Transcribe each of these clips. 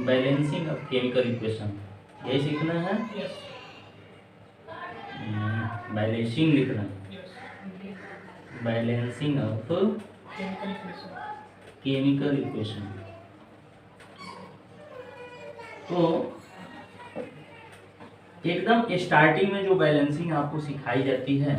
Balancing of chemical equation, यही सीखना है। बैलेंसिंग लिखना है, बैलेंसिंग ऑफ केमिकल इक्वेशन। तो एकदम स्टार्टिंग में जो बैलेंसिंग आपको सिखाई जाती है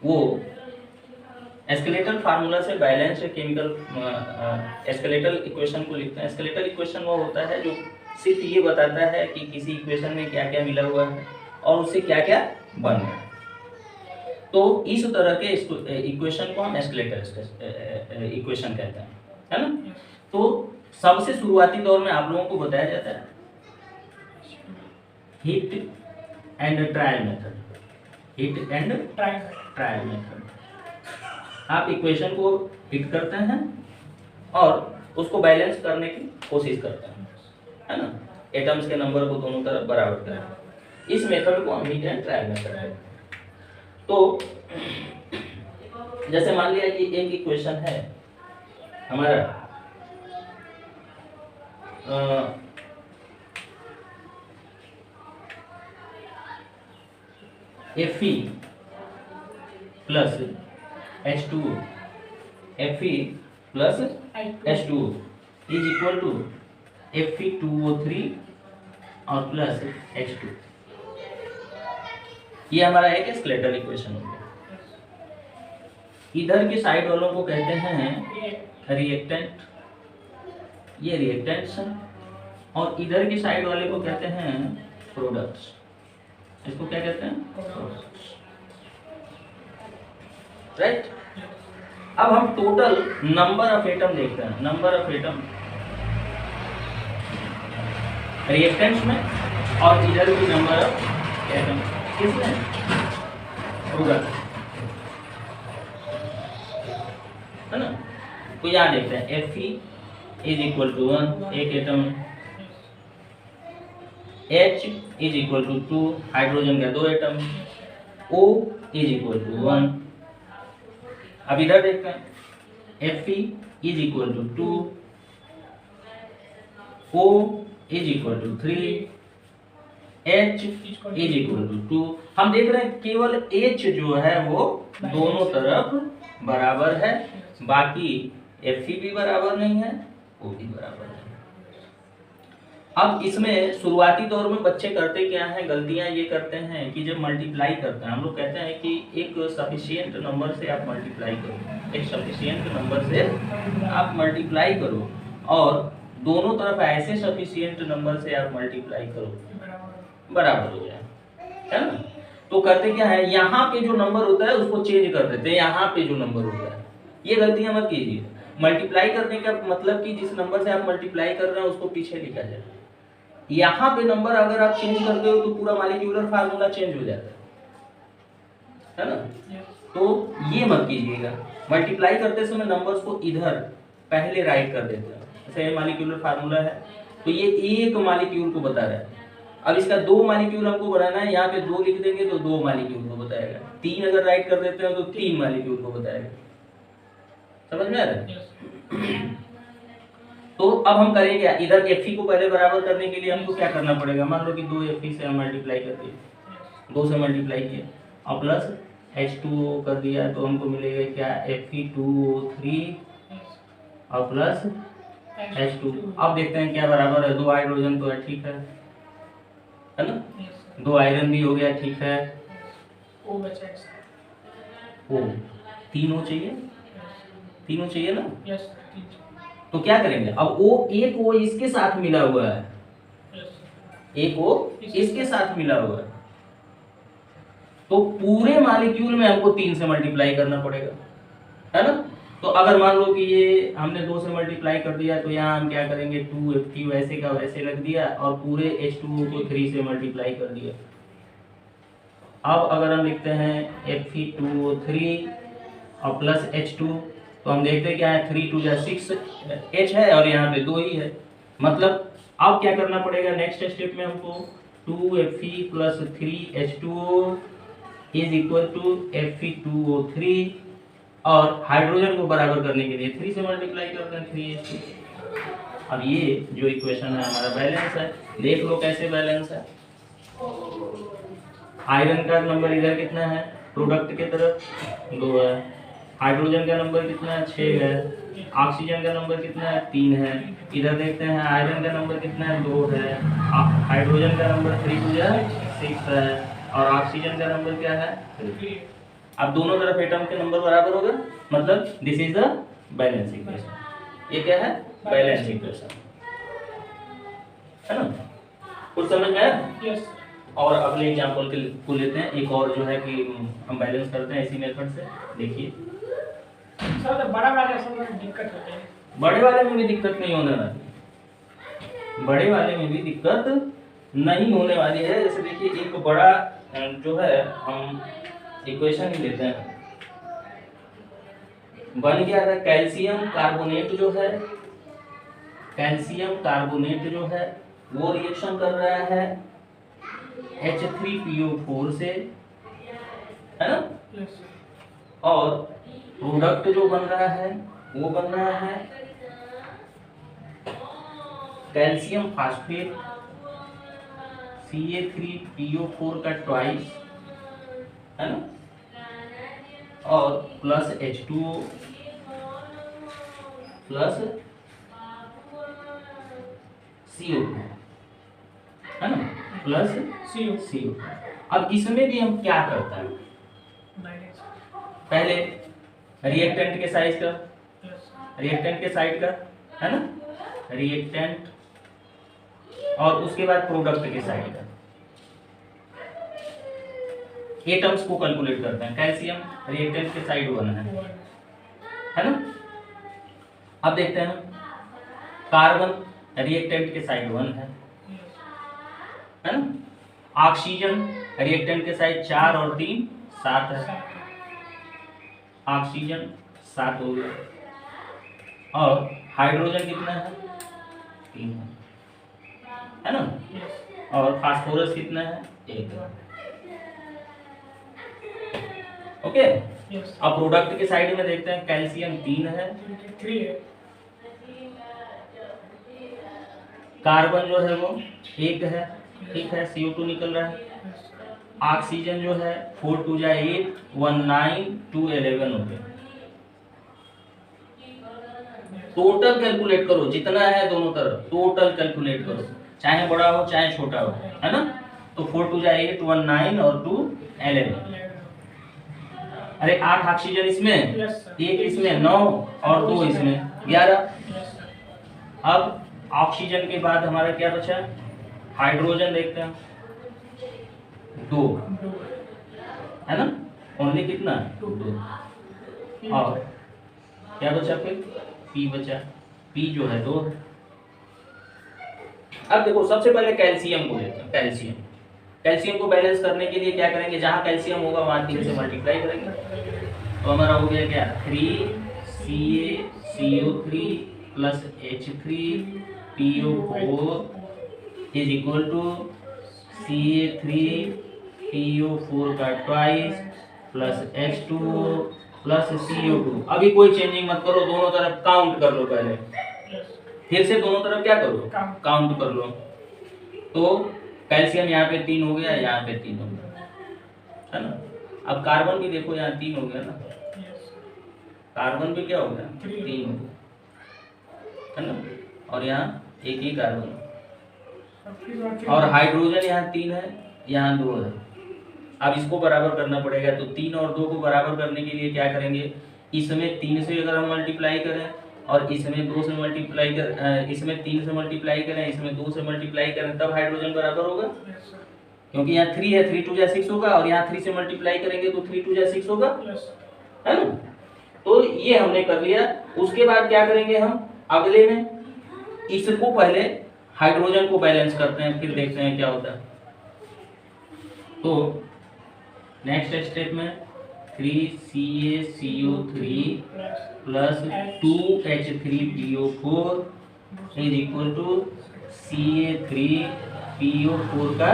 वो स्केलेटल फार्मूला से बैलेंस केमिकल स्केलेटल इक्वेशन को लिखते हैं। स्केलेटल इक्वेशन वो होता है जो सिर्फ ये बताता है कि किसी इक्वेशन में क्या क्या मिला हुआ है और उससे क्या क्या बन रहा है। तो इस तरह के इक्वेशन को हम स्केलेटल इक्वेशन कहते हैं, है ना। तो सबसे शुरुआती दौर में आप लोगों को बताया जाता है hit and trial method, hit and trial method. आप इक्वेशन को हिट करते हैं और उसको बैलेंस करने की कोशिश करते हैं, है ना, एटम्स के नंबर को दोनों तरफ बराबर करें। इस मेथड को हम हिट एंड ट्रायल मेथड कहते हैं। तो जैसे मान लिया कि एक इक्वेशन है हमारा Fe plus H2O, Fe plus H2O is equal to Fe2O3 और प्लस H2। ये हमारा एक स्केलेटल इक्वेशन हो गया। इधर के साइड वालों को कहते हैं रिएक्टेंट, ये रिएक्टेंट्स हैं, और इधर के साइड वाले को कहते हैं प्रोडक्ट्स। इसको क्या कहते हैं? राइट। अब हम टोटल नंबर ऑफ एटम देखते हैं। नंबर ऑफ एटम रिएक्टेंट्स में और इधर भी नंबर ऑफ एटम किसमें? प्रोडक्ट, है ना। तो यहाँ देखते हैं Fe इज इक्वल टू 1 एक atom, H is equal to 2 hydrogen का 2 atom, O is equal to 1। अब इधर देखते हैं Fe is equal to 2, O is equal to 3, H is equal to 2। हम देख रहे हैं केवल H जो है वो दोनों तरफ बराबर है, बाकी Fe भी बराबर नहीं है, O भी बराबर है। अब इसमें शुरुआती दौर में बच्चे करते क्या हैं, गलतियां ये करते हैं कि जब मल्टीप्लाई करते हैं, हम लोग कहते हैं कि एक सफिशिएंट नंबर से आप मल्टीप्लाई करो, एक सफिशिएंट नंबर से आप मल्टीप्लाई करो और दोनों तरफ ऐसे सफिशिएंट नंबर से आप मल्टीप्लाई करो बराबर हो जाए, है ना। तो करते क्या है, यहाँ पे जो नंबर होता है उसको चेंज कर देते हैं, यहाँ पे जो नंबर होता है। ये गलतियां मत कीजिए। मल्टीप्लाई करने का मतलब कि जिस नंबर से आप मल्टीप्लाई कर रहे हैं उसको पीछे लिखा जाए। यहाँ पे नंबर अगर आप चेंज करते हो तो पूरा मॉलिक्यूलर फार्मूला चेंज हो जाता है ना। तो ये मत कीजिएगा। मल्टीप्लाई करते समय नंबर्स को इधर पहले राइट कर देते हैं। जैसे ये मॉलिक्यूलर फार्मूला है तो ये एक मॉलिक्यूल को बता रहा है। अब इसका 2 मॉलिक्यूल हमको बनाना है, यहाँ पे 2 लिख देंगे तो 2 मॉलिक्यूल को बताएगा। 3 अगर राइट कर देते हैं तो 3 मॉलिक्यूल को बताएगा। समझ में आ रहा है? तो अब हम करेंगे क्या, इधर Fe को पहले बराबर करने के लिए हमको क्या करना पड़ेगा। मान लो कि 2 Fe से हम मल्टीप्लाई कर दिए, 2 से मल्टीप्लाई किया और प्लस H2O कर दिया तो हमको मिलेगा क्या, Fe2O3 और प्लस H2। अब देखते हैं क्या बराबर है। 2 हाइड्रोजन तो है, ठीक है ना। 2 आयरन भी हो गया, ठीक है। O बचा, O 3 O चाहिए, 3 O चाहिए ना। यस। तो क्या करेंगे, अब O एक O इसके साथ मिला हुआ है, एक O इसके साथ मिला हुआ है, तो पूरे मॉलिक्यूल में हमको 3 से मल्टीप्लाई करना पड़ेगा, है ना। तो अगर मान लो कि ये हमने 2 से मल्टीप्लाई कर दिया तो यहाँ हम क्या करेंगे, 2Fe वैसे का वैसे रख दिया और पूरे H2O को 3 से मल्टीप्लाई कर दिया। अब अगर हम लिखते हैं Fe2O3 और प्लस H2 तो हम देखते हैं क्या है, 3 2 6 H है और यहाँ पे 2 ही है। मतलब अब क्या करना पड़ेगा, नेक्स्ट स्टेप में हमको 2Fe plus 3H2O is equal to Fe2O3 और हाइड्रोजन को बराबर करने के लिए 3 से मल्टीप्लाई करते हैं, 3H2 अब ये जो इक्वेशन है हमारा बैलेंस है। देख लो कैसे बैलेंस है। आयरन का नंबर इधर कितना है, प्रोडक्ट की तरफ 2 है। हाइड्रोजन का नंबर कितना है, 6 है। ऑक्सीजन का नंबर कितना है, 3 है। इधर देखते हैं आयरन का नंबर कितना है, 2 है। हाइड्रोजन का नंबर 3 6 है और ऑक्सीजन का नंबर क्या है, 3। अब दोनों तरफ एटम के नंबर बराबर होगा, मतलब this is the balance equation. ये क्या है, बैलेंस इक्वेशन, है ना। कुछ समझ में आया? यस। और अगले एग्जांपल को लेते हैं, एक और जो है कि हम बैलेंस करते हैं इसी मेथड से। देखिए सर बड़ा वाले में दिक्कत होती है, बड़े वाले में भी दिक्कत नहीं होने वाली, बड़े वाले में भी दिक्कत नहीं होने वाली है। जैसे देखिए एक बड़ा जो है हम इक्वेशन ही लेते हैं, बन गया था कैल्शियम कार्बोनेट जो है, कैल्शियम कार्बोनेट जो है वो रिएक्शन कर रहा है H3PO4 से, है ना। यस। और प्रोडक्ट जो बन रहा है वो बन रहा है कैल्शियम फास्फेट Ca3PO4 का ट्वाइस, है ना, और प्लस H2O प्लस CO2, है ना, प्लस CO। अब इसमें भी हम क्या करते हैं, पहले रिएक्टेंट के साइज का, रिएक्टेंट के साइड का, है ना, रिएक्टेंट, और उसके बाद प्रोडक्ट के साइड का एटम्स को कैलकुलेट करते हैं। कैल्शियम रिएक्टेंट के साइड 1 है ना। अब देखते हैं कार्बन रिएक्टेंट के साइड 1 है ना। ऑक्सीजन रिएक्टेंट के साइड 4 और 3 7 है, ऑक्सीजन 7 हो गया। और हाइड्रोजन कितना है, 3 है ना। और फास्फोरस कितना है, 1 है। ओके। अब प्रोडक्ट के साइड में देखते हैं कैल्शियम 3 है, 3 है, कार्बन जो है वो 1 है, ठीक है, CO2 निकल रहा है। ऑक्सीजन जो है 4 2 जा 8 1 9 2 11 हो गया। टोटल कैलकुलेट करो जितना है दोनों तरफ, टोटल कैलकुलेट करो, चाहे बड़ा हो चाहे छोटा हो, है ना। तो 4 2 जा 8 1 9 और 2 11। अरे 8 ऑक्सीजन इसमें, 1 इसमें, 9 और 2 इसमें, 11। अब ऑक्सीजन के बाद हमारा क्या बचा, हाइड्रोजन देखते हैं 2, है ना, ओनली कितना 2। और क्या बचा फिर, पी बचा, पी जो है 2। अब देखो सबसे पहले कैल्शियम को लेते हैं। कैल्शियम कैल्शियम को बैलेंस करने के लिए क्या करेंगे, जहां कैल्शियम होगा वहां 3 से मल्टीप्लाई करेंगे। तो हमारा हो गया क्या, 3CaCO3 plus H3PO4 is equal to Ca3PO4 का twice plus H2O plus CO2। अभी कोई चेंजिंग मत करो, दोनों तरफ काउंट कर लो पहले, फिर से दोनों तरफ क्या करो, काउंट कर लो। तो कैल्शियम यहाँ पे 3 हो गया, यहाँ पे 3 हो गया, है ना। अब कार्बन भी देखो यहाँ 3 हो गया ना, कार्बन भी क्या हो गया, 3 हो गया, है ना। और यहाँ एक ही कार्बन, और हाइड्रोजन यहाँ 3 है, यहाँ 2 है। अब इसको बराबर करना पड़ेगा, तो 3 और 2 को बराबर करने के लिए क्या करेंगे, इसमें 3 से अगर हम मल्टीप्लाई करें और इसमें 2 से मल्टीप्लाई कर, इसमें 3 से मल्टीप्लाई करें, इसमें 2 से मल्टीप्लाई करें, तब हाइड्रोजन बराबर होगा। क्योंकि यहाँ 3 है, 3 2 जा 6 होगा, और यहाँ 3 से मल्टीप्लाई करेंगे तो 3 2 जा 6 होगा, है ना। तो ये हमने कर लिया। उसके बाद क्या करेंगे हम, अगले में इसको पहले हाइड्रोजन को बैलेंस करते हैं, फिर देखते हैं क्या होता है। तो नेक्स्ट स्टेप में 3CaCO3 plus 2H3PO4 is equal to Ca3PO4 का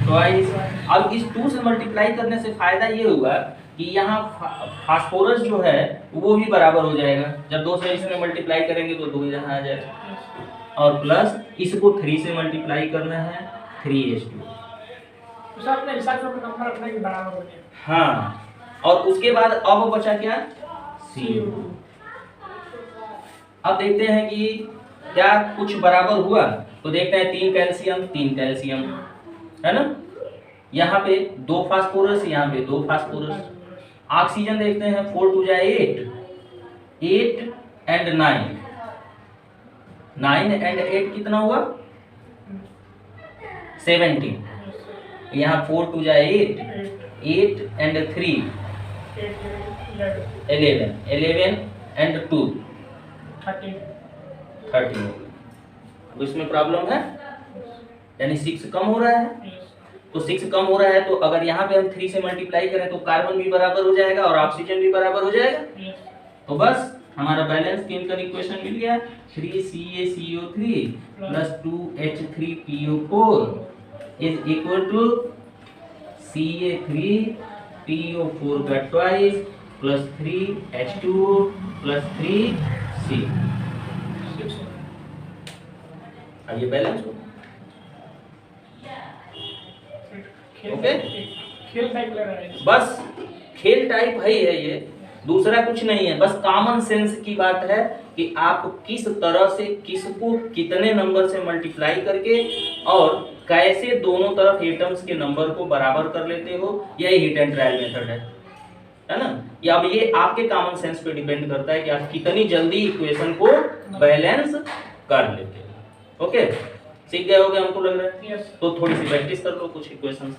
ट्वाइस। अब इस 2 से मल्टीप्लाई करने से फायदा ये हुआ कि यहाँ फास्फोरस जो है वो भी बराबर हो जाएगा, जब 2 से इसमें मल्टीप्लाई करेंगे तो 2 यहाँ आ जाएगा, और प्लस इसको 3 से मल्टीप्लाई करना है 3H2। तो सर अपने हिसाब से नंबर अपने के बराबर हो गया। हाँ, और उसके बाद अब बचा क्या, CO2। अब देखते हैं कि क्या कुछ बराबर हुआ, तो देखते हैं 3 कैल्शियम है ना, यहाँ पे 2 फास्फोरस, यहाँ पे 2 फास्फोरस। ऑक्सीजन देखते हैं 4 2 जा 8 एंड 9 एंड 8 कितना हुआ 17, यहाँ 4 2 जा 8 एंड 3 11 एंड 2 13। अब इसमें प्रॉब्लम है, यानी 6 कम हो रहा है, तो 6 कम हो रहा है, तो अगर यहाँ पे हम 3 से मल्टीप्लाई करें तो कार्बन भी बराबर हो जाएगा और ऑक्सीजन भी बराबर हो जाएगा। तो बस हमारा बैलेंस केमिकल इक्वेशन मिल गया, 3CaCO3 plus 2H3PO4 is equal to Ca3PO4 का twice plus 3H2O plus 3C। अब ये बैलेंस हो ओके। खेल टाइप लग रहा है, बस खेल टाइप है ये, दूसरा कुछ नहीं है, बस कॉमन सेंस की बात है कि आप किस तरह से किसको कितने नंबर से मल्टीप्लाई करके और कैसे दोनों तरफ एटम्स के नंबर को बराबर कर लेते हो, यही हिट एंड ट्रायल मेथड है ना। या अब ये आपके कॉमन सेंस पे डिपेंड करता है कि आप कितनी जल्दी इक्वेशन को बैलेंस कर लेते हो। ओके, सीख गए होगे हमको लग रहा है। यस। तो थोड़ी सी प्रैक्टिस कर लो कुछ इक्वेशंस।